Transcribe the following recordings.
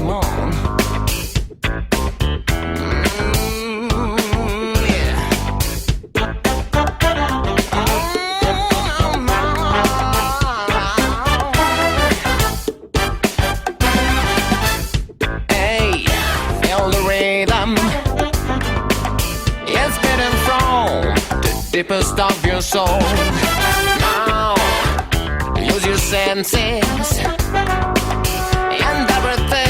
come on. Hey, feel the rhythm. It's getting from the deepest of your soul. Now, use your senses, and everything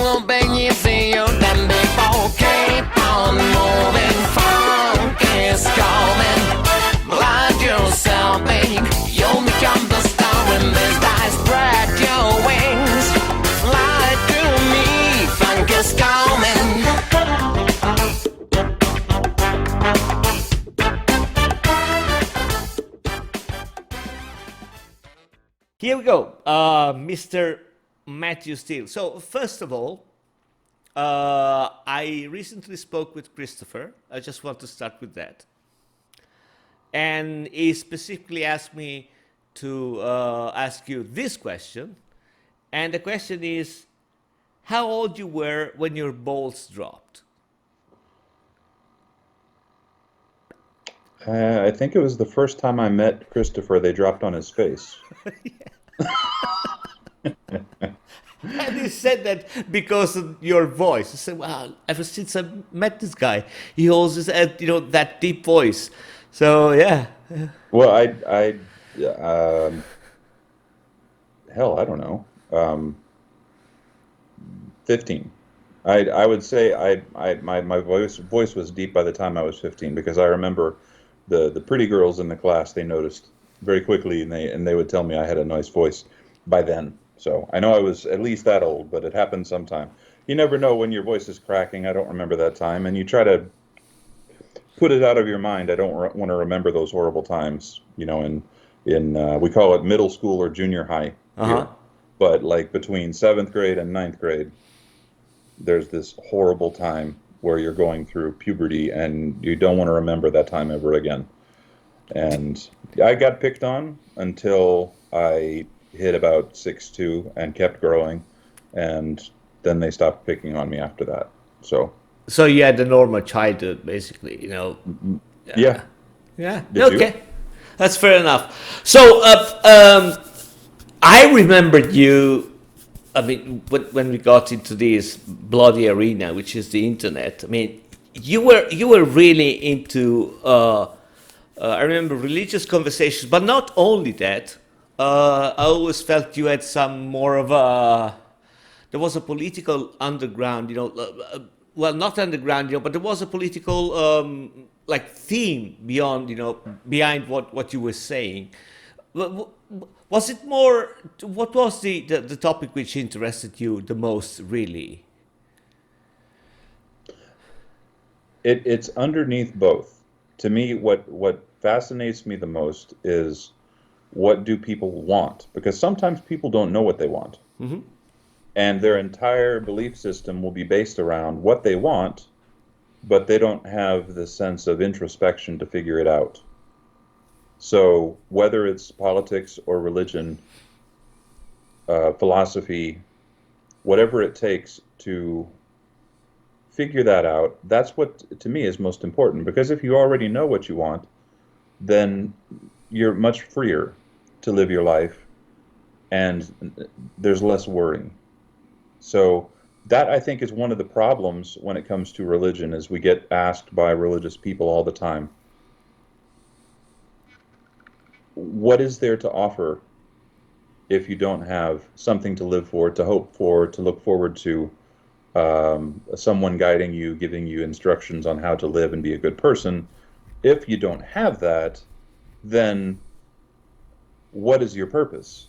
will be easier than before. Keep on moving, funk is coming. Let yourself be, you'll become the star in this die. Spread your wings, fly to me, funk is coming. Here we go, Mr. Mathew Steele. So first of all, I recently spoke with Christopher. I just want to start with that. And he specifically asked me to ask you this question. And the question is, how old you were when your balls dropped? I think it was the first time I met Christopher, they dropped on his face. And he said that because of your voice. He said, "Wow, ever since I met this guy, he always had, that deep voice." So yeah. Well, hell, I don't know. 15. I would say my voice was deep by the time I was 15, because I remember the pretty girls in the class, they noticed very quickly, and they would tell me I had a nice voice by then. So I know I was at least that old, but it happened sometime. You never know when your voice is cracking. I don't remember that time, and you try to put it out of your mind. I don't want to remember those horrible times, in we call it middle school or junior high here. But like between 7th grade and 9th grade, there's this horrible time where you're going through puberty, and you don't want to remember that time ever again. And I got picked on until I hit about 6'2" and kept growing, and then they stopped picking on me after that. So you had a normal childhood, basically, Yeah. Yeah. Did Okay. you? That's fair enough. So I remembered you. I mean, when we got into this bloody arena, which is the internet. I mean, you were really into. I remember religious conversations, but not only that. I always felt you had some more of a. There was a political underground, well, not underground, but there was a political theme beyond, behind what you were saying. Was it more? What was the topic which interested you the most, really? It's underneath both. To me, what fascinates me the most is, what do people want? Because sometimes people don't know what they want. Mm-hmm. And their entire belief system will be based around what they want, but they don't have the sense of introspection to figure it out. So whether it's politics or religion, philosophy, whatever it takes to figure that out, that's what, to me, is most important. Because if you already know what you want, then you're much freer to live your life, and there's less worry. So that, I think, is one of the problems when it comes to religion, is we get asked by religious people all the time, what is there to offer if you don't have something to live for, to hope for, to look forward to, someone guiding you, giving you instructions on how to live and be a good person? If you don't have that, then what is your purpose?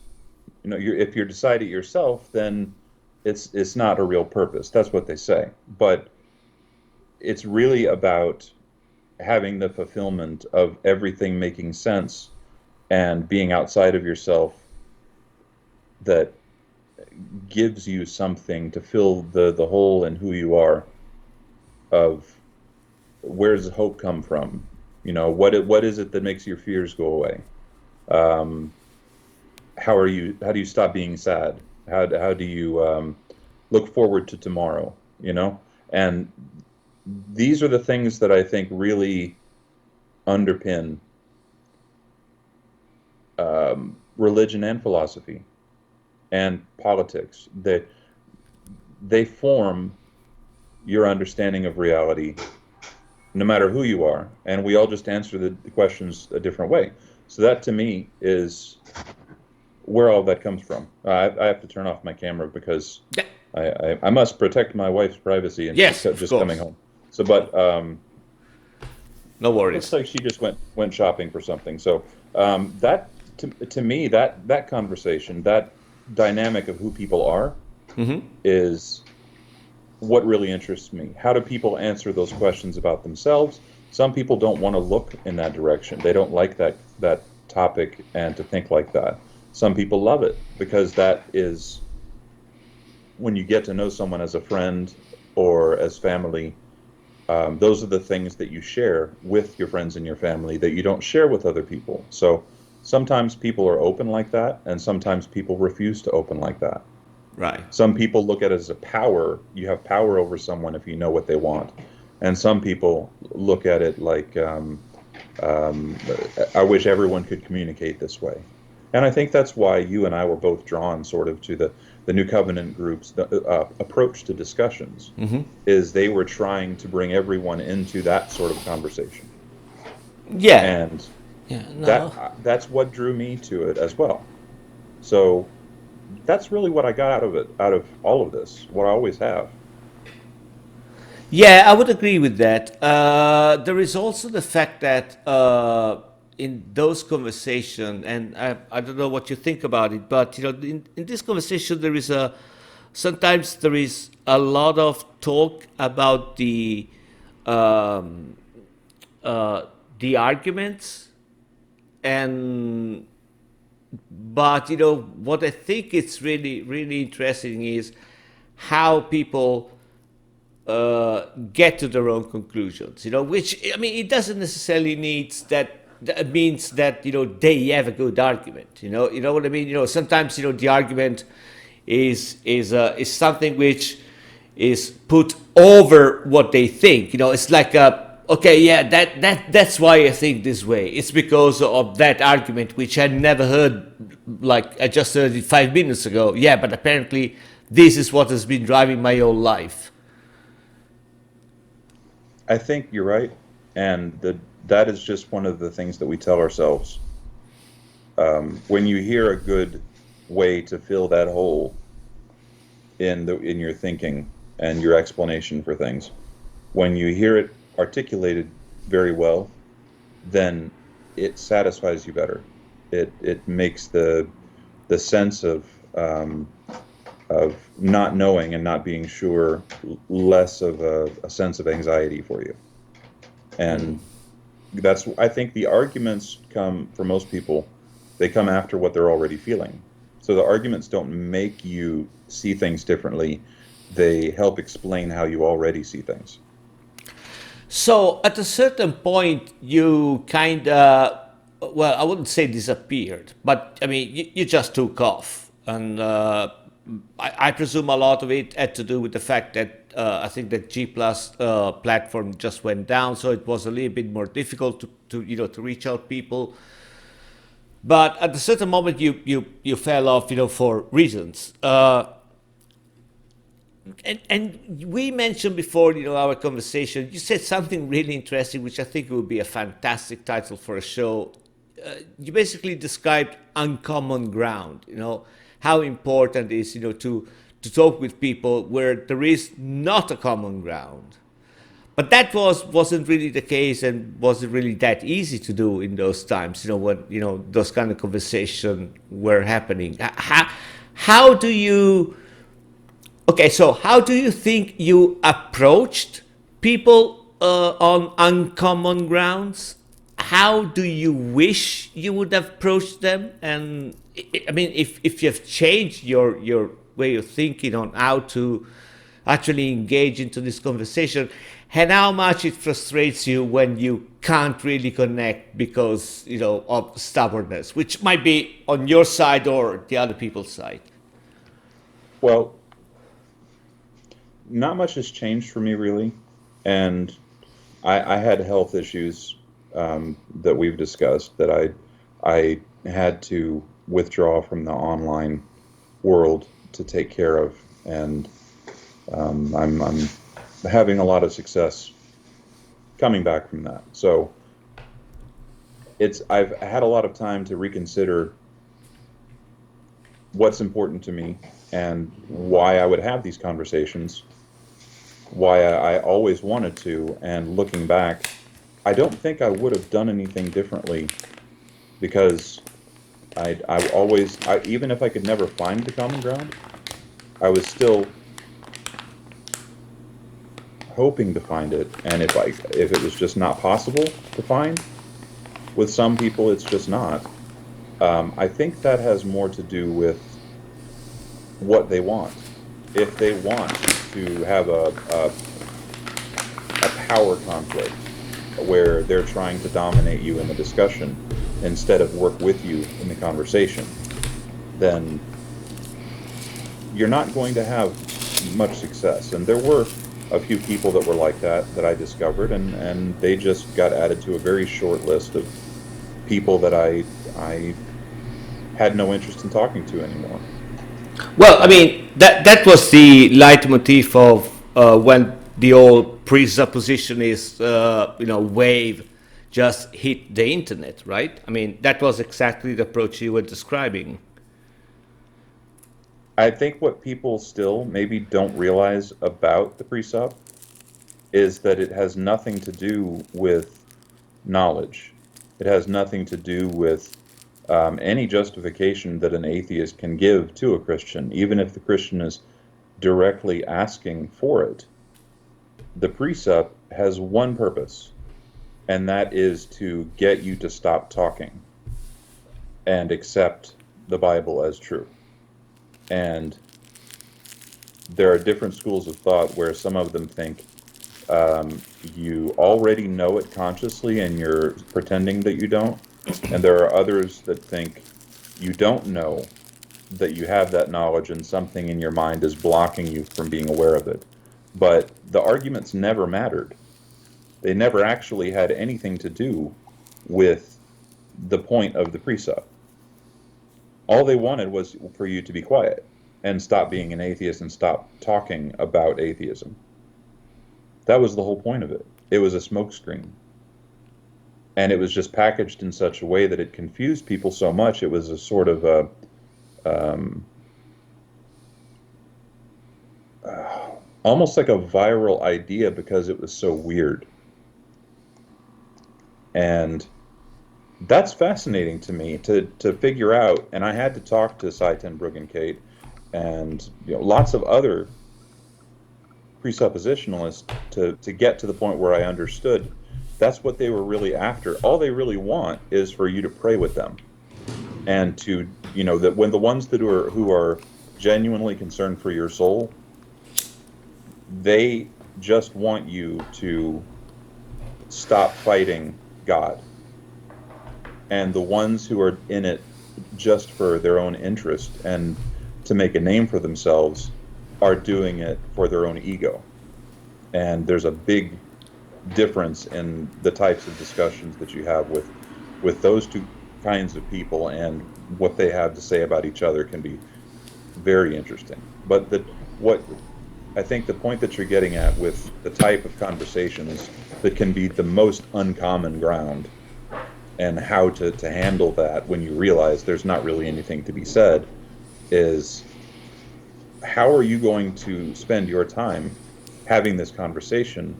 If you're deciding yourself, then it's not a real purpose. That's what they say. But it's really about having the fulfillment of everything making sense and being outside of yourself that gives you something to fill the hole in who you are, of where does hope come from? What is it that makes your fears go away? How do you stop being sad? How do you look forward to tomorrow, you know? And these are the things that I think really underpin religion and philosophy and politics. They form your understanding of reality, no matter who you are, and we all just answer the questions a different way. So that, to me, is where all that comes from. I have to turn off my camera because I must protect my wife's privacy, and Yes, she's of just course. coming home. So, but No worries. looks like she just went shopping for something. So that to me, that conversation, that dynamic of who people are, is what really interests me. How do people answer those questions about themselves? Some people don't want to look in that direction. They don't like that topic and to think like that. Some people love it because that is when you get to know someone as a friend or as family. Those are the things that you share with your friends and your family that you don't share with other people. So sometimes people are open like that, and sometimes people refuse to open like that. Right. Some people look at it as a power. You have power over someone if you know what they want. And some people look at it like, I wish everyone could communicate this way. And I think that's why you and I were both drawn sort of to the New Covenant group's approach to discussions, is they were trying to bring everyone into that sort of conversation. Yeah. And No. that's what drew me to it as well. So that's really what I got out of all of this, what I always have. Yeah, I would agree with that. There is also the fact that in those conversations, and I don't know what you think about it, but in this conversation sometimes there is a lot of talk about the arguments, but what I think is really interesting is how people get to their own conclusions, which, I mean, it doesn't necessarily means that they have a good argument, you know what I mean. Sometimes the argument is something which is put over what they think. It's like okay, yeah, that's why I think this way. It's because of that argument which I never heard, like I just heard it 5 minutes ago. Yeah, but apparently this is what has been driving my whole life. I think you're right, and that is just one of the things that we tell ourselves. When you hear a good way to fill that hole in your thinking and your explanation for things, when you hear it articulated very well, then it satisfies you better. It makes the sense of not knowing and not being sure less of a sense of anxiety for you. And I think the arguments come, for most people, they come after what they're already feeling. So the arguments don't make you see things differently. They help explain how you already see things. So at a certain point, you kind of, well, I wouldn't say disappeared, but I mean, you just took off. And I presume a lot of it had to do with the fact that I think that G Plus platform just went down, so it was a little bit more difficult to reach out people. But at a certain moment, you fell off, for reasons. And we mentioned before, our conversation, you said something really interesting, which I think would be a fantastic title for a show. You basically described uncommon ground, how important it is, to talk with people where there is not a common ground. But that wasn't really the case and wasn't really that easy to do in those times, when, those kind of conversations were happening. How do you... Okay, so how do you think you approached people on uncommon grounds? How do you wish you would have approached them? And I mean, if you've changed your way of thinking on how to actually engage into this conversation, and how much it frustrates you when you can't really connect because, of stubbornness, which might be on your side or the other people's side. Well, not much has changed for me really, and I had health issues that we've discussed that I had to withdraw from the online world to take care of, and I'm having a lot of success coming back from that. So I've had a lot of time to reconsider what's important to me and why I would have these conversations, why I always wanted to, and looking back, I don't think I would have done anything differently, because I always, even if I could never find the common ground, I was still hoping to find it. And if it was just not possible to find, with some people it's just not. I think that has more to do with what they want. If they want to have a power conflict where they're trying to dominate you in the discussion instead of work with you in the conversation, then you're not going to have much success. And there were a few people that were like that I discovered, and they just got added to a very short list of people that I had no interest in talking to anymore. Well, I mean, that was the leitmotif of when the old presuppositionist, wave just hit the internet, right? I mean, that was exactly the approach you were describing. I think what people still maybe don't realize about the presup is that it has nothing to do with knowledge. It has nothing to do with any justification that an atheist can give to a Christian, even if the Christian is directly asking for it. The presup has one purpose, and that is to get you to stop talking and accept the Bible as true. And there are different schools of thought where some of them think you already know it consciously and you're pretending that you don't. And there are others that think you don't know that you have that knowledge and something in your mind is blocking you from being aware of it. But the arguments never mattered. They never actually had anything to do with the point of the presup. All they wanted was for you to be quiet and stop being an atheist and stop talking about atheism. That was the whole point of it. It was a smokescreen. And it was just packaged in such a way that it confused people so much. It was a sort of almost like a viral idea because it was so weird. And that's fascinating to me to figure out. And I had to talk to Cy Ten Brugge and Kate and lots of other presuppositionalists to get to the point where I understood that's what they were really after. All they really want is for you to pray with them, and to that when the ones who are genuinely concerned for your soul, they just want you to stop fighting God. And the ones who are in it just for their own interest and to make a name for themselves are doing it for their own ego. And there's a big difference in the types of discussions that you have with those two kinds of people, and what they have to say about each other can be very interesting. But what I think the point that you're getting at with the type of conversations that can be the most uncommon ground, and how to handle that when you realize there's not really anything to be said, is how are you going to spend your time having this conversation,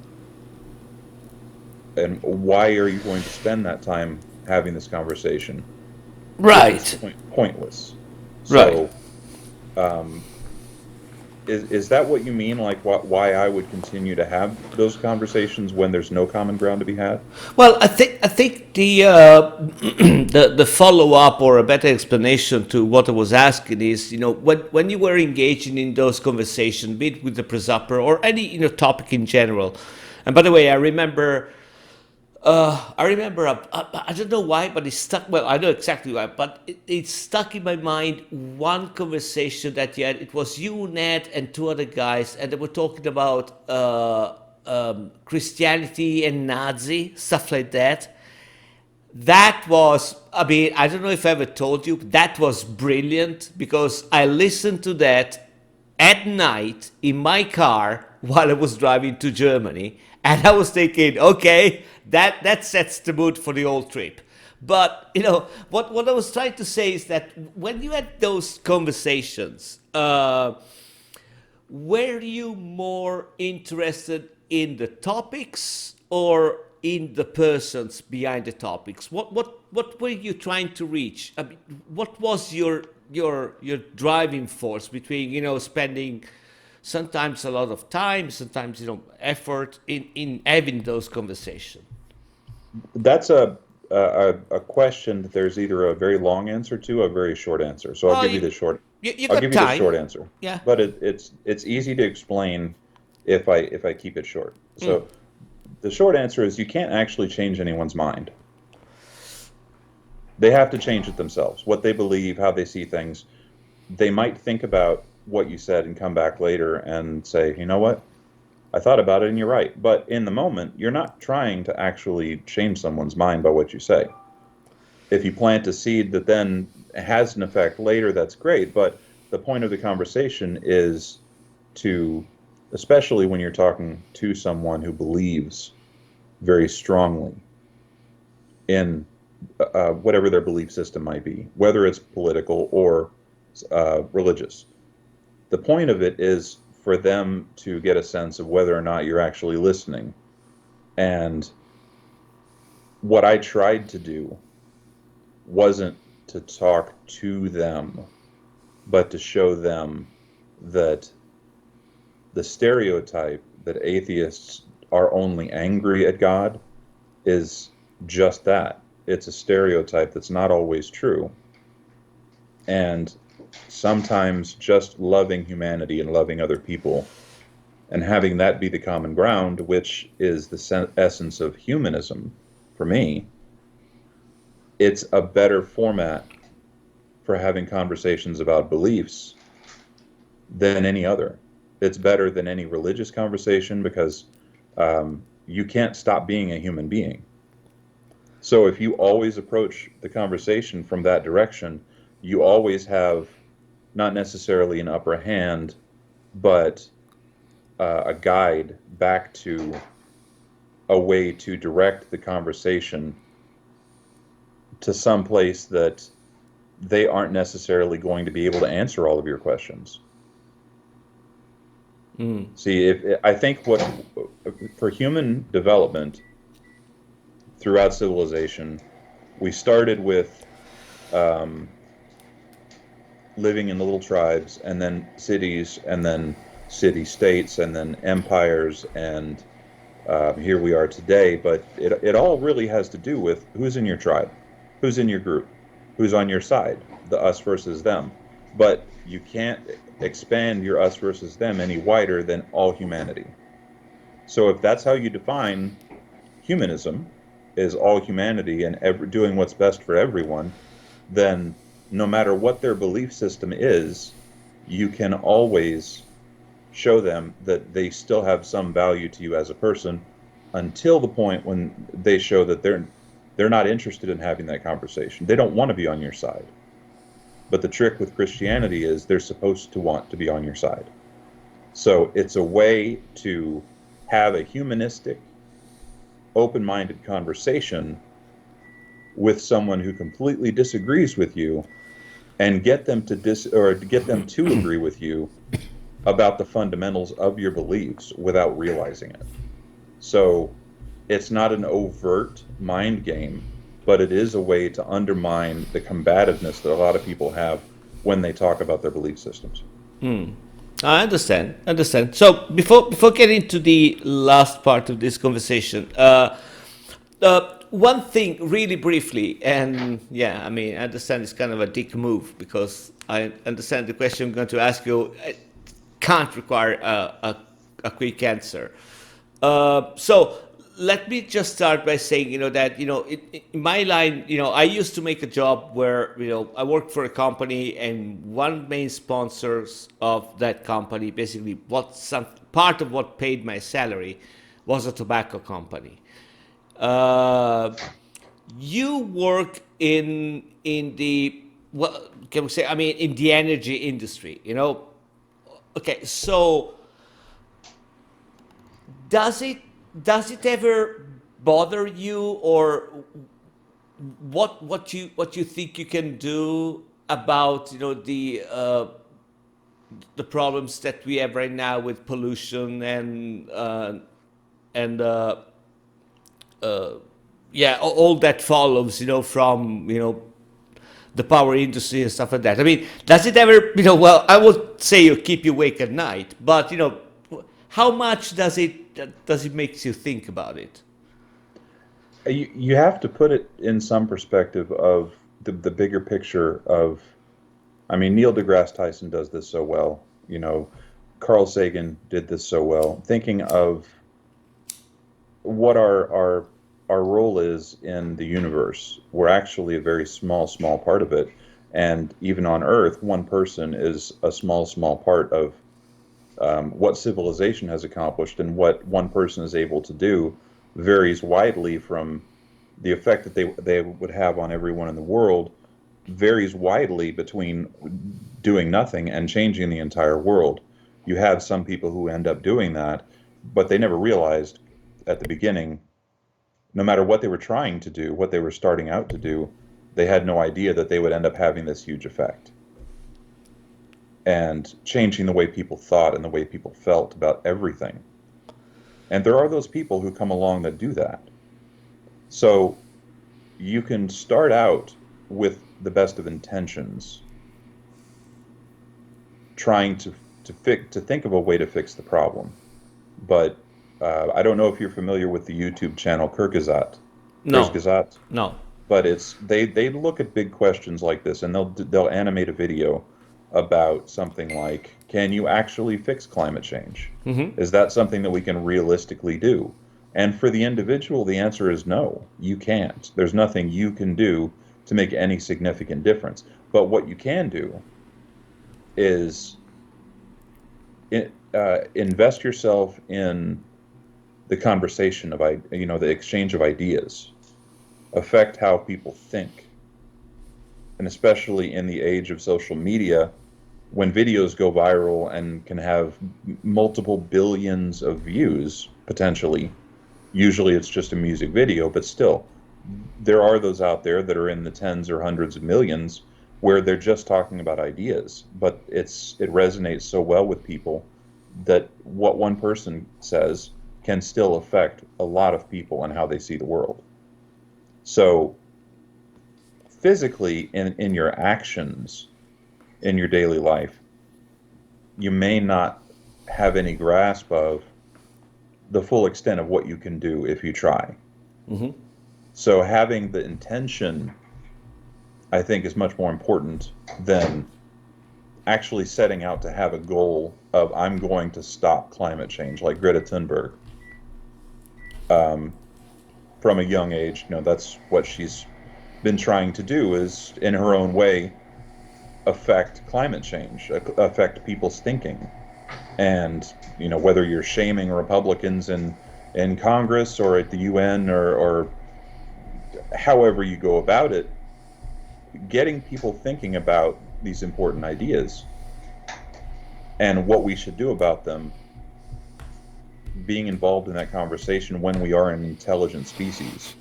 and why are you going to spend that time having this conversation? Right. It's pointless. Right. So, is that what you mean? Like why I would continue to have those conversations when there's no common ground to be had? Well, I think the the follow up or a better explanation to what I was asking is, when you were engaging in those conversations, be it with the presupper or any topic in general. And by the way, I remember I remember, I don't know why, but it stuck. Well, I know exactly why, but it stuck in my mind. One conversation that you had. It was you, Ned, and two other guys, and they were talking about Christianity and Nazi stuff like that. That was, I mean, I don't know if I ever told you, that was brilliant because I listened to that at night in my car while I was driving to Germany, and I was thinking, okay, that sets the mood for the whole trip. But you know what I was trying to say is that when you had those conversations, were you more interested in the topics or in the persons behind the topics? What were you trying to reach? I mean, what was your driving force between, you know, spending sometimes a lot of time, sometimes, you know, effort in having those conversations? That's a question that there's either a very long answer to, or a very short answer. So I'll give you the short. You I'll got give you the time. short answer. Yeah. But it's easy to explain if I keep it short. So the short answer is you can't actually change anyone's mind. They have to change it themselves. What they believe, how they see things. They might think about what you said and come back later and say, you know what? I thought about it and you're right. But in the moment, you're not trying to actually change someone's mind by what you say. If you plant a seed that then has an effect later, that's great. But the point of the conversation is to, especially when you're talking to someone who believes very strongly in whatever their belief system might be, whether it's political or religious. The point of it is for them to get a sense of whether or not you're actually listening. And what I tried to do wasn't to talk to them, but to show them that the stereotype that atheists are only angry at God is just that. It's a stereotype that's not always true. And sometimes just loving humanity and loving other people and having that be the common ground, which is the essence of humanism for me, it's a better format for having conversations about beliefs than any other. It's better than any religious conversation because you can't stop being a human being. So if you always approach the conversation from that direction, you always have not necessarily an upper hand, but a guide back to a way to direct the conversation to some place that they aren't necessarily going to be able to answer all of your questions. See, I think what for human development throughout civilization, we started with living in little tribes, and then cities, and then city-states, and then empires, and here we are today. But it all really has to do with who's in your tribe, who's in your group, who's on your side, the us versus them. But you can't expand your us versus them any wider than all humanity. So if that's how you define humanism, is all humanity and doing what's best for everyone, then no matter what their belief system is, you can always show them that they still have some value to you as a person until the point when they show that they're not interested in having that conversation. They don't want to be on your side. But the trick with Christianity is they're supposed to want to be on your side. So it's a way to have a humanistic, open-minded conversation with someone who completely disagrees with you and get them to agree with you about the fundamentals of your beliefs without realizing it. So it's not an overt mind game, but it is a way to undermine the combativeness that a lot of people have when they talk about their belief systems. I understand. So before getting to the last part of this conversation, one thing really briefly, and yeah, I mean, I understand it's kind of a dick move because I understand the question I'm going to ask you can't require a quick answer. So let me just start by saying, that, in my line, I used to make a job where, I worked for a company, and one main sponsors of that company, basically some part of what paid my salary was a tobacco company. You work in the, what can we say? I mean, in the energy industry, Okay, so does it ever bother you, or what you think you can do about the problems that we have right now with pollution and yeah, all that follows from the power industry and stuff like that. I mean, does it ever well, I would say you keep you awake at night, but how much does it make you think about it? You have to put it in some perspective of the bigger picture of, I mean, Neil deGrasse Tyson does this so well. Carl Sagan did this so well. Thinking of what our role is in the universe. We're actually a very small part of it. And even on Earth, one person is a small part of what civilization has accomplished, and what one person is able to do varies widely from the effect that they would have on everyone in the world, varies widely between doing nothing and changing the entire world. You have some people who end up doing that, but they never realized at the beginning, no matter what they were trying to do, what they were starting out to do, they had no idea that they would end up having this huge effect and changing the way people thought and the way people felt about everything. And there are those people who come along that do that. So you can start out with the best of intentions, trying to think of a way to fix the problem. But I don't know if you're familiar with the YouTube channel Kyrgyzstan. No. Kyrgyzstan. No. But they look at big questions like this, and they'll animate a video about something like, can you actually fix climate change? Mm-hmm. Is that something that we can realistically do? And for the individual, the answer is no, you can't. There's nothing you can do to make any significant difference. But what you can do is invest yourself in the conversation of, the exchange of ideas, affect how people think. And especially in the age of social media, when videos go viral and can have multiple billions of views, potentially, usually it's just a music video, but still, there are those out there that are in the tens or hundreds of millions where they're just talking about ideas, but it resonates so well with people that what one person says can still affect a lot of people and how they see the world. So physically, in your actions, in your daily life, you may not have any grasp of the full extent of what you can do if you try. Mm-hmm. So having the intention, I think, is much more important than actually setting out to have a goal of, I'm going to stop climate change, like Greta Thunberg. From a young age, that's what she's been trying to do, is, in her own way, affect climate change, affect people's thinking. And, whether you're shaming Republicans in Congress or at the UN or however you go about it, getting people thinking about these important ideas and what we should do about them, being involved in that conversation when we are an intelligent species,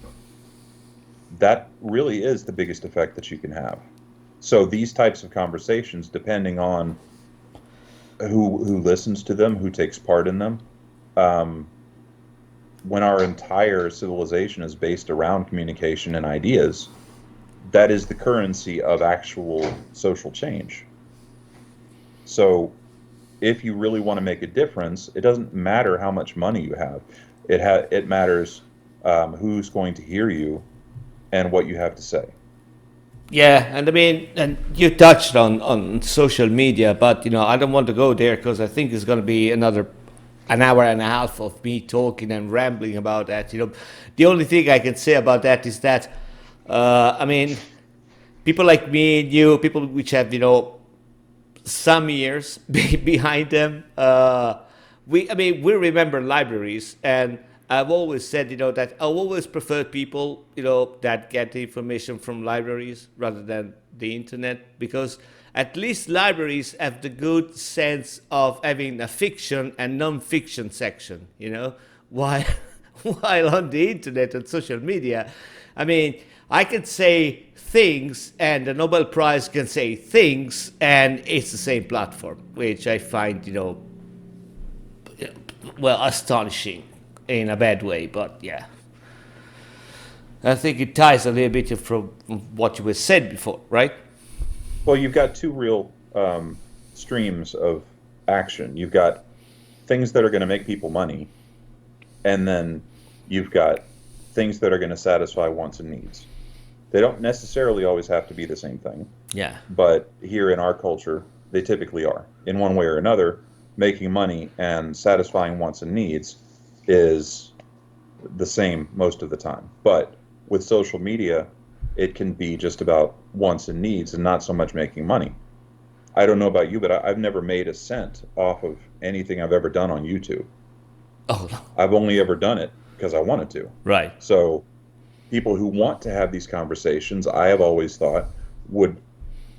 that really is the biggest effect that you can have. So these types of conversations, depending on who listens to them, who takes part in them, when our entire civilization is based around communication and ideas, that is the currency of actual social change. So if you really want to make a difference, it doesn't matter how much money you have. It matters who's going to hear you and what you have to say. Yeah, and I mean, and you touched on social media, but I don't want to go there because I think it's going to be another an hour and a half of me talking and rambling about that. The only thing I can say about that is that, I mean, people like me and you, people which have, some years behind them, we remember libraries, and I've always said, that I always prefer people, that get the information from libraries rather than the internet, because at least libraries have the good sense of having a fiction and non-fiction section, while while on the internet and social media, I mean, I can say things and the Nobel Prize can say things, and it's the same platform, which I find, astonishing in a bad way, but yeah. I think it ties a little bit from what you were said before, right? Well, you've got two real streams of action. You've got things that are going to make people money, and then you've got things that are going to satisfy wants and needs. They don't necessarily always have to be the same thing. Yeah. But here in our culture, they typically are. In one way or another, making money and satisfying wants and needs is the same most of the time. But with social media, it can be just about wants and needs and not so much making money. I don't know about you, but I've never made a cent off of anything I've ever done on YouTube. Oh. I've only ever done it because I wanted to. Right. So people who want to have these conversations, I have always thought, would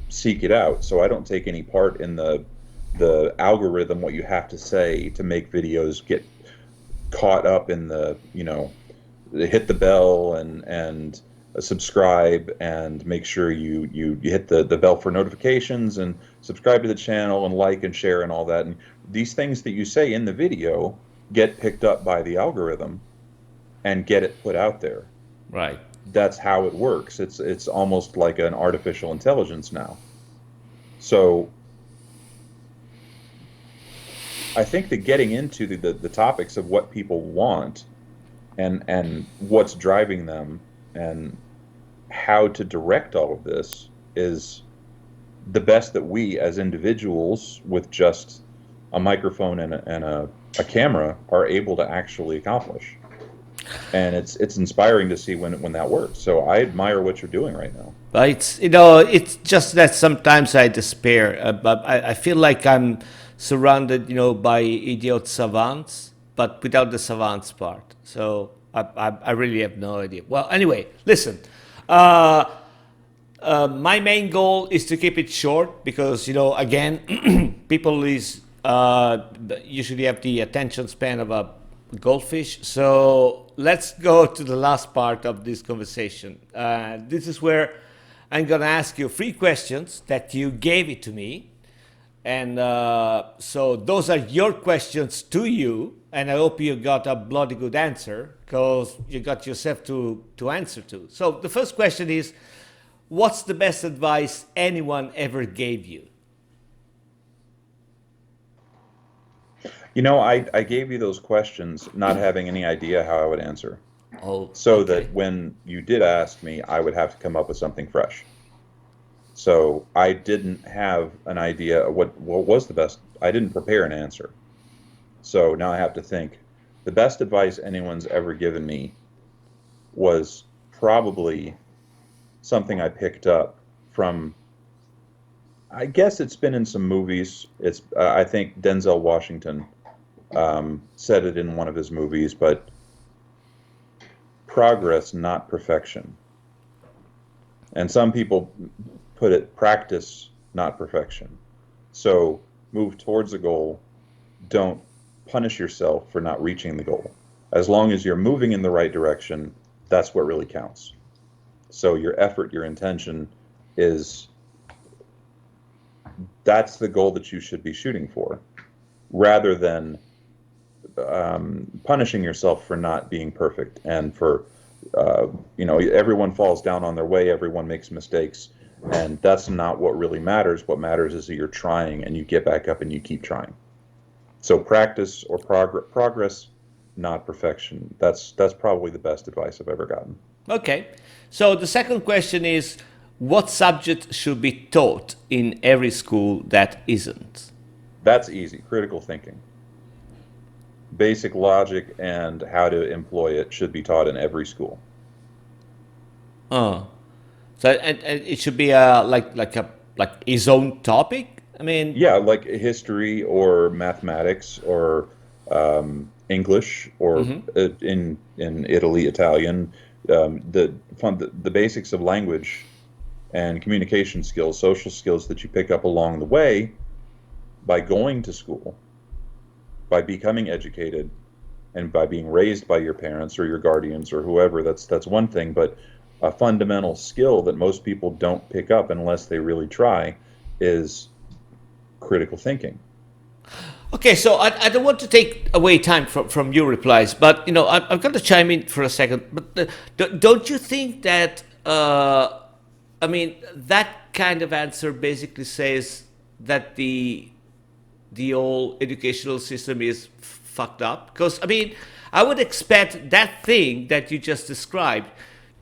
seek it out. So I don't take any part in the algorithm, what you have to say to make videos, get caught up in the, hit the bell and subscribe and make sure you hit the bell for notifications and subscribe to the channel and like and share and all that. And these things that you say in the video get picked up by the algorithm and get it put out there. Right. That's how it works. It's almost like an artificial intelligence now. So I think that getting into the topics of what people want and what's driving them and how to direct all of this is the best that we as individuals with just a microphone and a camera are able to actually accomplish. And it's inspiring to see when that works. So I admire what you're doing right now. But it's just that sometimes I despair. But I feel like I'm surrounded, by idiot savants, but without the savants part. So I really have no idea. Well, anyway, listen. My main goal is to keep it short because, again, people usually have the attention span of a goldfish. So let's go to the last part of this conversation. This is where I'm going to ask you 3 questions that you gave it to me. And so those are your questions to you. And I hope you got a bloody good answer because you got yourself to answer to. So the first question is, what's the best advice anyone ever gave you? I gave you those questions not having any idea how I would answer. Oh, so okay. that when you did ask me, I would have to come up with something fresh. So I didn't have an idea of what was the best. I didn't prepare an answer. So now I have to think. The best advice anyone's ever given me was probably something I picked up from, I guess it's been in some movies. It's I think Denzel Washington said it in one of his movies, but progress, not perfection. And some people put it practice, not perfection. So move towards a goal. Don't punish yourself for not reaching the goal. As long as you're moving in the right direction, that's what really counts. So your effort, your intention that's the goal that you should be shooting for, rather than punishing yourself for not being perfect and for, everyone falls down on their way, everyone makes mistakes, and that's not what really matters. What matters is that you're trying and you get back up and you keep trying. So practice or progress, not perfection. That's probably the best advice I've ever gotten. Okay. So the second question is, what subject should be taught in every school that isn't? That's easy. Critical thinking. basic logic and how to employ it should be taught in every school. Oh, so and it should be like his own topic. I mean, Yeah, like history or mathematics or English or in Italy, Italian. The basics of language and communication skills, social skills that you pick up along the way by going to school, by becoming educated, and by being raised by your parents or your guardians or whoever. That's one thing, but a fundamental skill that most people don't pick up unless they really try is critical thinking. okay, so I don't want to take away time from your replies, but I'm going to chime in for a second. But don't you think that I mean that kind of answer basically says that the whole educational system is fucked up? Because I mean, I would expect that thing that you just described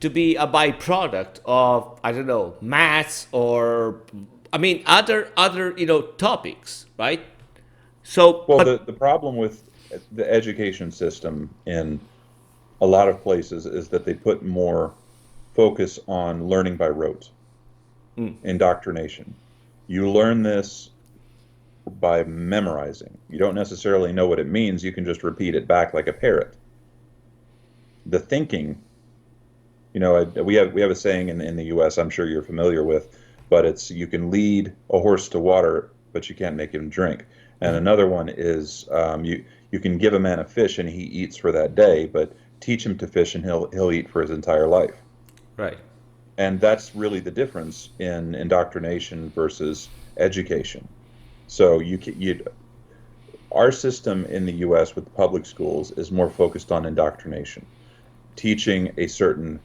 to be a byproduct of, I don't know, maths or I mean other topics, right? So, Well, but the problem with the education system in a lot of places is that they put more focus on learning by rote, indoctrination. You learn this by memorizing. You don't necessarily know what it means. You can just repeat it back like a parrot. The thinking, we have a saying in the U.S. I'm sure you're familiar with, but it's you can lead a horse to water, but you can't make him drink. And another one is you can give a man a fish and he eats for that day, but teach him to fish and he'll eat for his entire life. right. And that's really the difference in indoctrination versus education. So our system in the U.S. with public schools is more focused on indoctrination, teaching a certain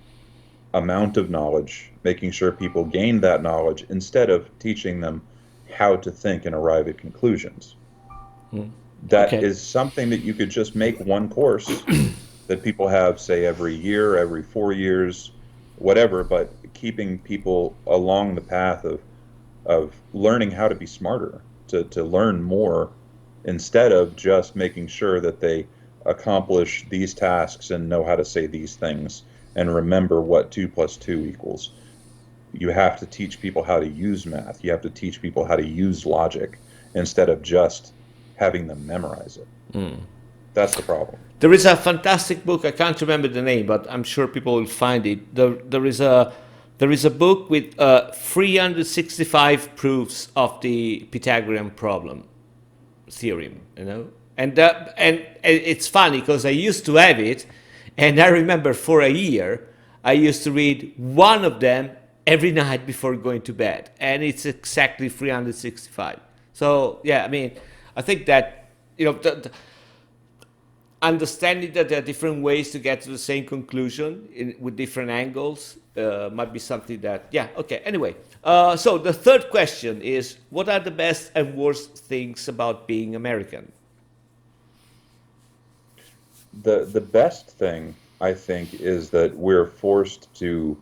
amount of knowledge, making sure people gain that knowledge instead of teaching them how to think and arrive at conclusions. That Okay. is something that you could just make one course that people have, say, every year, every 4 years, whatever, but keeping people along the path of learning how to be smarter, to learn more, instead of just making sure that they accomplish these tasks and know how to say these things and remember what 2 plus 2 equals. You have to teach people how to use math. You have to teach people how to use logic instead of just having them memorize it. That's the problem. There is a fantastic book. I can't remember the name, but I'm sure people will find it. There is a book with 365 proofs of the Pythagorean theorem. And it's funny because I used to have it, and I remember for a year I used to read one of them every night before going to bed, and it's exactly 365. So yeah, I mean, I think that understanding that there are different ways to get to the same conclusion with different angles might be something that, yeah, okay. Anyway, so the third question is, what are the best and worst things about being American? The best thing, I think, is that we're forced to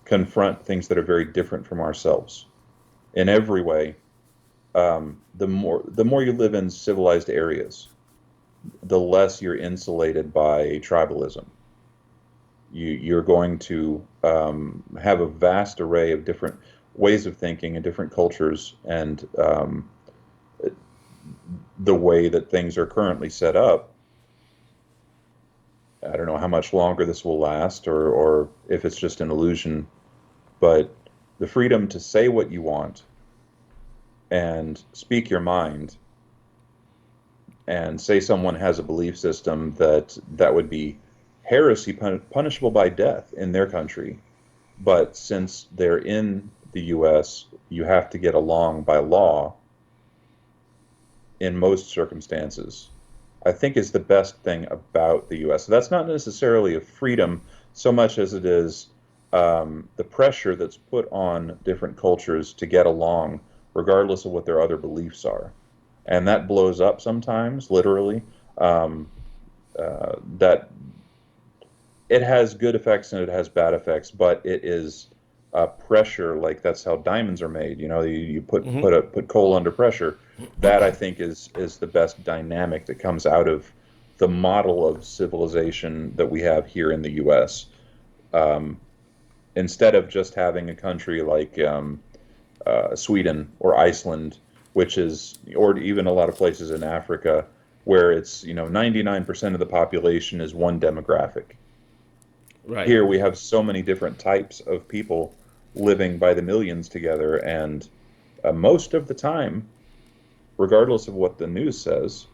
confront things that are very different from ourselves in every way. The more you live in civilized areas, the less you're insulated by tribalism. You're going to have a vast array of different ways of thinking and different cultures, and the way that things are currently set up, I don't know how much longer this will last, or if it's just an illusion, but the freedom to say what you want and speak your mind and say someone has a belief system that would be heresy, punishable by death in their country, but since they're in the U.S., you have to get along by law in most circumstances, I think is the best thing about the U.S. So that's not necessarily a freedom so much as it is the pressure that's put on different cultures to get along regardless of what their other beliefs are. And that blows up sometimes, literally. That it has good effects and it has bad effects, but it is pressure. Like that's how diamonds are made. You put coal under pressure. That I think is the best dynamic that comes out of the model of civilization that we have here in the U.S. Instead of just having a country like Sweden or Iceland, which is, or even a lot of places in Africa, where it's 99% of the population is one demographic. Right. Here we have so many different types of people living by the millions together, and most of the time, regardless of what the news says,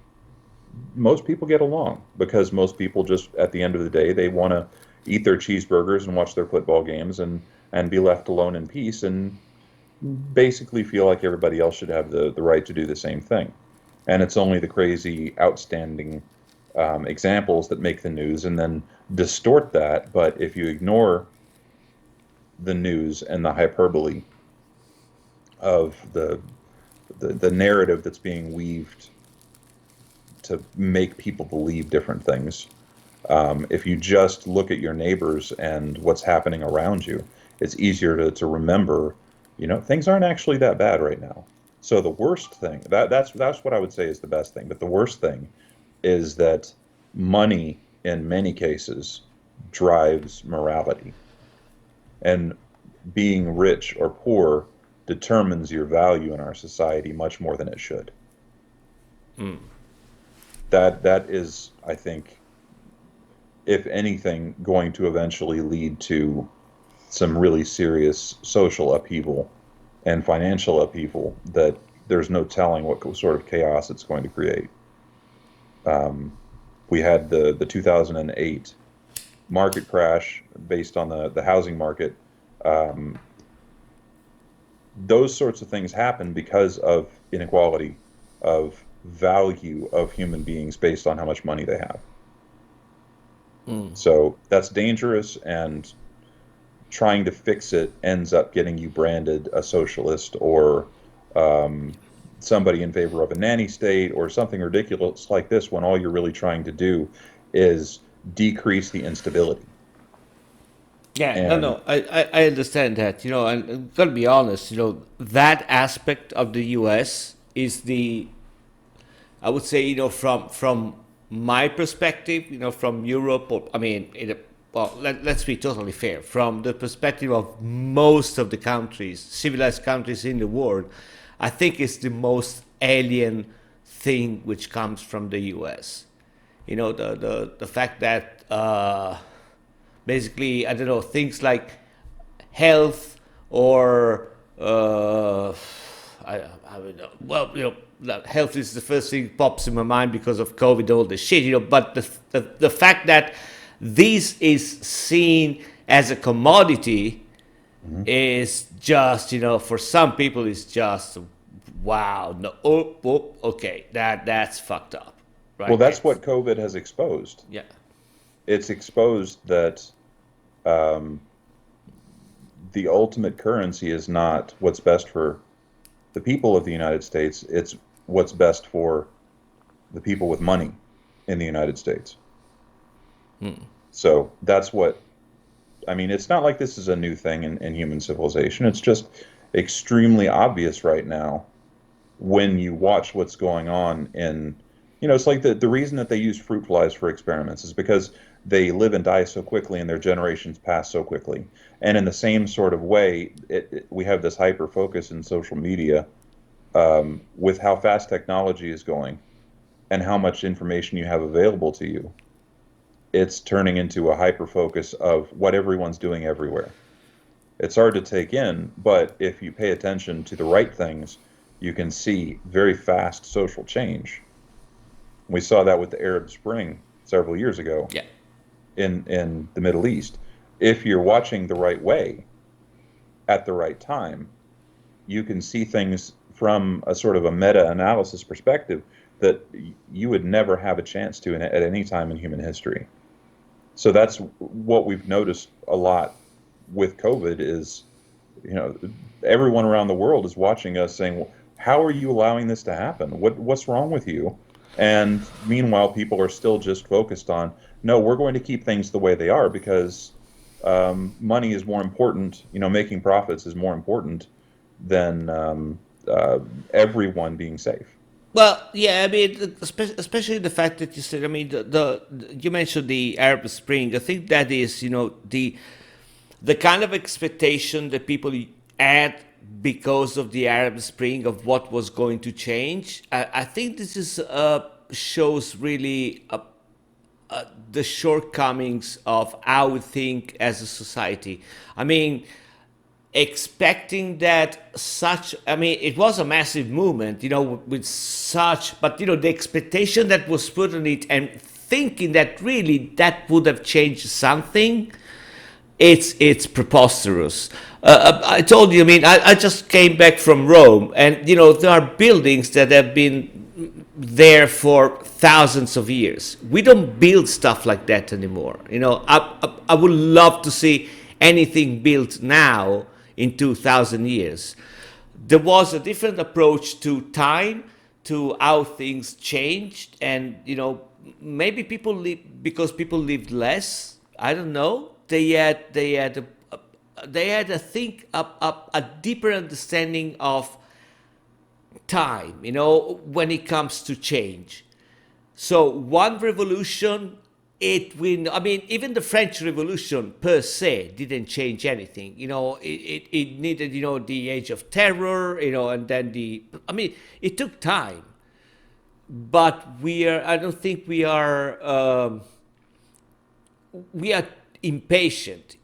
most people get along because most people just, at the end of the day, they want to eat their cheeseburgers and watch their football games and be left alone in peace and basically feel like everybody else should have the right to do the same thing. And it's only the crazy, outstanding examples that make the news and then distort that. But if you ignore the news and the hyperbole of the narrative that's being weaved to make people believe different things, if you just look at your neighbors and what's happening around you, it's easier to remember, things aren't actually that bad right now. So the worst thing, that's what I would say is the best thing. But the worst thing is that money, in many cases, drives morality. And being rich or poor determines your value in our society much more than it should. Mm. That is, I think, if anything, going to eventually lead to some really serious social upheaval and financial upheaval that there's no telling what sort of chaos it's going to create. We had the 2008 market crash based on the housing market. Those sorts of things happen because of inequality, of value of human beings based on how much money they have. So that's dangerous, and trying to fix it ends up getting you branded a socialist or somebody in favor of a nanny state or something ridiculous like this, when all you're really trying to do is decrease the instability. Yeah, And no, I understand that, and I'm gonna be honest, that aspect of the U.S. is I would say, from my perspective, from Europe, or let's be totally fair, from the perspective of most of the countries, civilized countries in the world, I think it's the most alien thing which comes from the U.S. The fact that basically, I don't know, things like health or I don't know. Well, health is the first thing that pops in my mind because of COVID, all this shit, but the fact that this is seen as a commodity is just, for some people, it's just, wow, no, okay, that's fucked up, right? well, that's what COVID has exposed. Yeah. It's exposed that the ultimate currency is not what's best for the people of the United States. It's what's best for the people with money in the United States. So that's what, it's not like this is a new thing in human civilization. It's just extremely obvious right now when you watch what's going on in, it's like the reason that they use fruit flies for experiments is because they live and die so quickly and their generations pass so quickly. And in the same sort of way, we have this hyper focus in social media with how fast technology is going and how much information you have available to you. It's turning into a hyper focus of what everyone's doing everywhere. It's hard to take in, but if you pay attention to the right things, you can see very fast social change. We saw that with the Arab Spring several years ago. Yeah. In the Middle East. If you're watching the right way at the right time, you can see things from a sort of a meta-analysis perspective that you would never have a chance to at any time in human history. So that's what we've noticed a lot with COVID is, everyone around the world is watching us saying, well, how are you allowing this to happen? What's wrong with you? And meanwhile, people are still just focused on, no, we're going to keep things the way they are because money is more important. Making profits is more important than everyone being safe. Well, yeah, I mean, especially the fact that you said, I mean, you mentioned the Arab Spring. I think that is, the kind of expectation that people had because of the Arab Spring of what was going to change. I think this is shows really the shortcomings of how we think as a society. I mean, expecting that such, I mean, it was a massive movement, with such, but the expectation that was put on it and thinking that really that would have changed something, it's preposterous. I told you, I mean, I just came back from Rome, and there are buildings that have been there for thousands of years. We don't build stuff like that anymore. I would love to see anything built now in 2,000 years. There was a different approach to time, to how things changed, and maybe people live because people lived less. I don't know. They had I think a deeper understanding of time, when it comes to change. So one revolution, I mean, even the French Revolution per se didn't change anything. It needed, the Age of Terror, and then I mean, it took time. But I don't think we are impatient,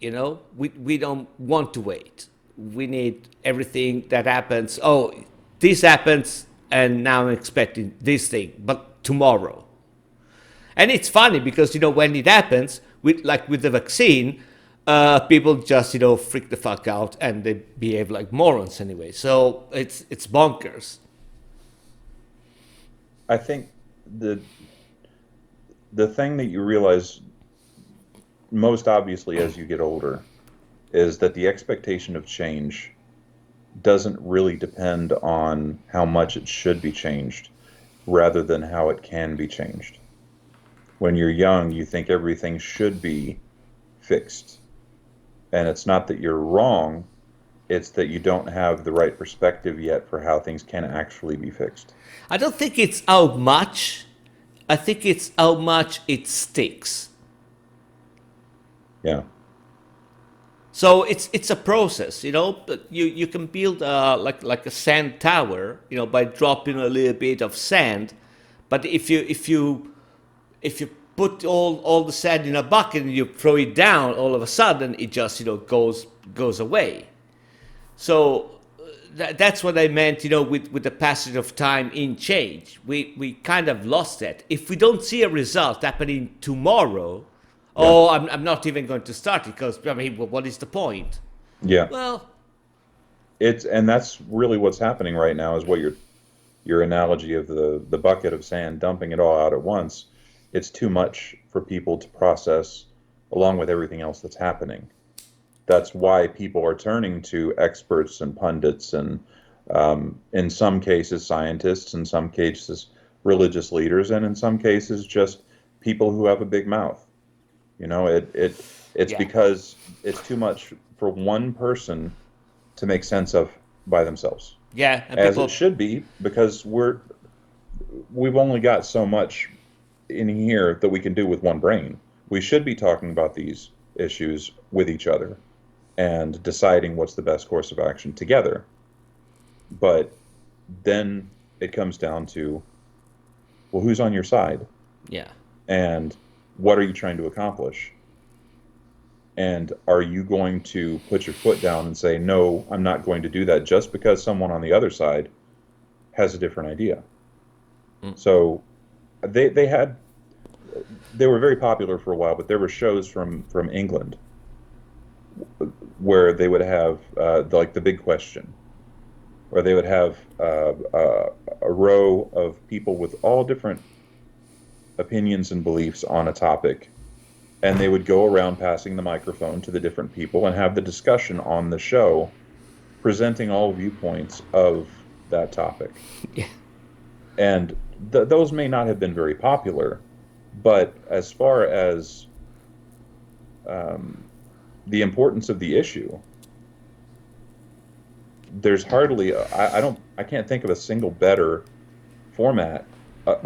we don't want to wait. We need everything that happens. Oh, this happens, and now I'm expecting this thing, but tomorrow. And it's funny because, when it happens, with the vaccine, people just, freak the fuck out and they behave like morons anyway. So it's bonkers. I think the thing that you realize most obviously as you get older is that the expectation of change doesn't really depend on how much it should be changed, rather than how it can be changed. When you're young, you think everything should be fixed. And it's not that you're wrong, it's that you don't have the right perspective yet for how things can actually be fixed. I don't think it's how much, I think it's how much it sticks. Yeah. So it's a process, You can build like a sand tower, by dropping a little bit of sand. But if you put all the sand in a bucket and you throw it down, all of a sudden it just goes away. So that's what I meant, with the passage of time in change. We kind of lost that. If we don't see a result happening tomorrow. Yeah. Oh, I'm not even going to start it because, I mean, what is the point? Yeah. Well, and that's really what's happening right now is what your analogy of the bucket of sand, dumping it all out at once. It's too much for people to process along with everything else that's happening. That's why people are turning to experts and pundits and, in some cases, scientists, in some cases, religious leaders, and in some cases, just people who have a big mouth. It's because it's too much for one person to make sense of by themselves. Yeah, as it should be, because we've only got so much in here that we can do with one brain. We should be talking about these issues with each other and deciding what's the best course of action together. But then it comes down to, well, who's on your side? Yeah. And what are you trying to accomplish? And are you going to put your foot down and say, no, I'm not going to do that just because someone on the other side has a different idea? So they were very popular for a while, but there were shows from England where they would have like The Big Question, where they would have a row of people with all different opinions and beliefs on a topic, and they would go around passing the microphone to the different people and have the discussion on the show, presenting all viewpoints of that topic. Yeah. And those may not have been very popular, but as far as the importance of the issue, there's hardly I can't think of a single better format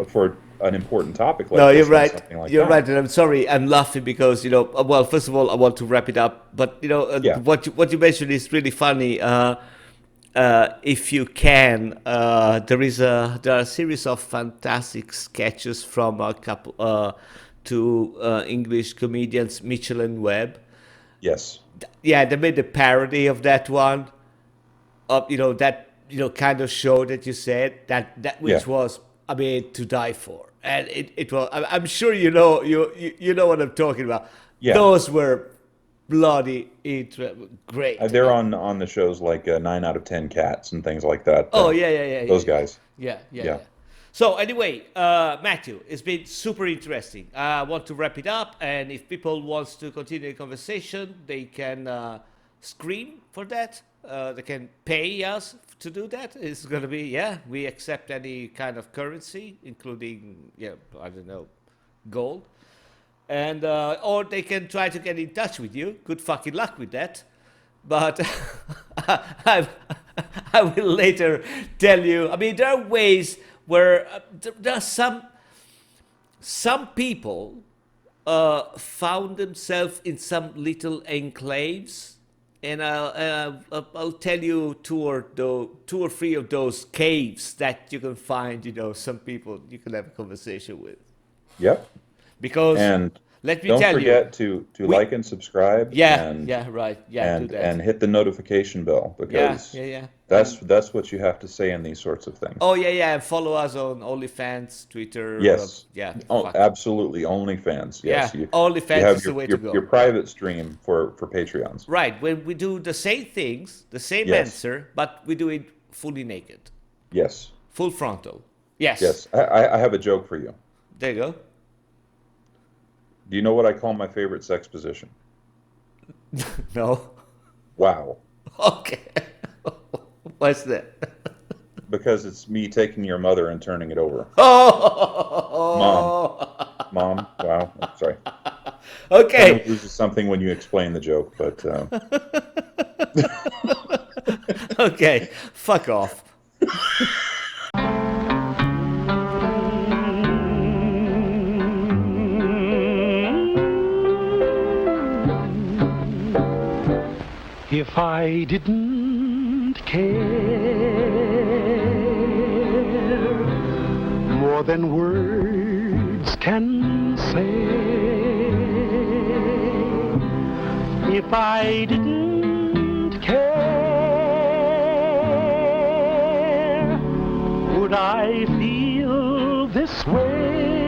for an important topic like No, this. you're and right. something like You're that. right, and I'm sorry. I'm laughing because well, first of all, I want to wrap it up. But Yeah. what you mentioned is really funny. If you can, there are a series of fantastic sketches from a couple two English comedians, Mitchell and Webb. Yes. Yeah, they made a parody of that one. Of that kind of show that you said that which Yeah. was, I mean, to die for, and it was. I'm sure you know what I'm talking about. Yeah. Those were bloody great. They're on the shows like 9 out of 10 Cats and things like that. Oh yeah. Those guys. Yeah. So anyway, Matthew, it's been super interesting. I want to wrap it up, and if people wants to continue the conversation, they can scream for that. They can pay us to do that. It's going to be, we accept any kind of currency, including, I don't know, gold. And or they can try to get in touch with you. Good fucking luck with that. But I will later tell you. I mean, there are ways where there are some people found themselves in some little enclaves, and I'll tell you two or three of those caves that you can find. Some people you can have a conversation with. Yep. Because And let me don't tell forget you, to like and subscribe. right, do and that. and hit the notification bell, because that's what you have to say in these sorts of things. Oh yeah, and follow us on OnlyFans, Twitter. Yes. Fuck. Absolutely. OnlyFans. Yes. Yeah, You OnlyFans have is the way your, to go. your private stream for Patreons. Right, when we do the same things, the same Yes. answer, but we do it fully naked, Yes. full frontal. Yes. Yes. I have a joke for you. There you go. Do you know what I call my favorite sex position? No. Wow. Okay. What's that? Because it's me taking your mother and turning it over. Oh. Mom. Wow. I'm sorry. Okay. Kind of loses something when you explain the joke, but Okay. Fuck off. If I didn't care more than words can say, if I didn't care, would I feel this way?